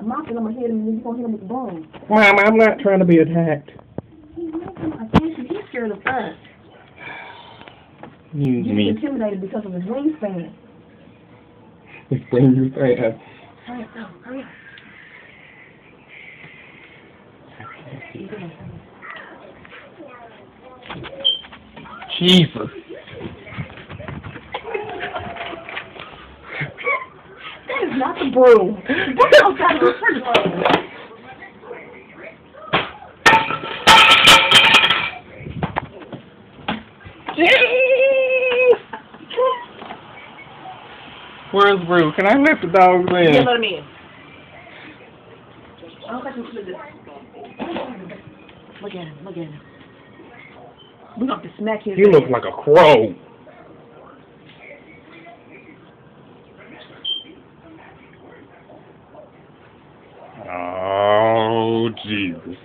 mop it, I'm going to hit him, and then you're going to hit him with the broom. Mom, I'm not trying to be attacked. I can't see. He's scared of us. He's intimidated because of his wingspan. His wingspan. Hurry up, go. Hurry up. Jesus. That is not the broom. That's outside of the refrigerator. Where's Brew? Can I lift the dogs in? Yeah, let him in. I don't think we should do. Look at him. Look at him. We're going to have to smack his He looks like a crow. Oh, Jesus.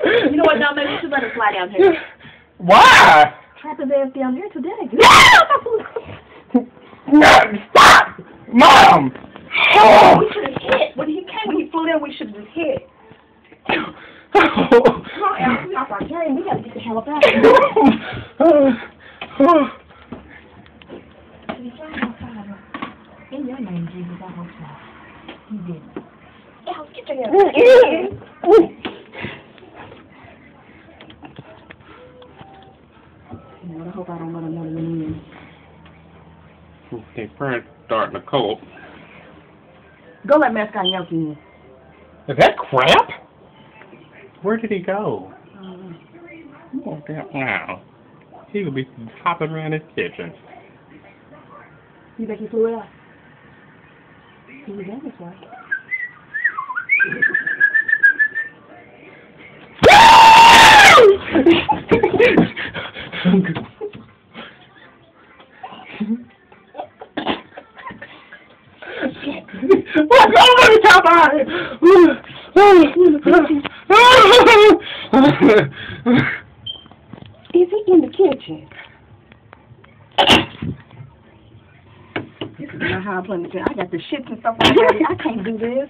You know what, now maybe we should let him fly down here. Why? Trap his ass down here today. No, stop! Mom! Oh. We should have hit. When he flew down, we should have just hit. Oh. Come on, Al. We off our game. We got to get the hell up out of here. In your name, Jesus, I hope so. You did. Al, get your ass. I hope I don't let another one in. They probably starting a cold. Go let Mascot Yelp in. Is that crap? Where did he go? Oh, wow. He would be hopping around his kitchen. You think he flew out? He was in this way. What's over the top of it? Is he in the kitchen? This is not how I plan to do. I got the shits and stuff like that. I can't do this.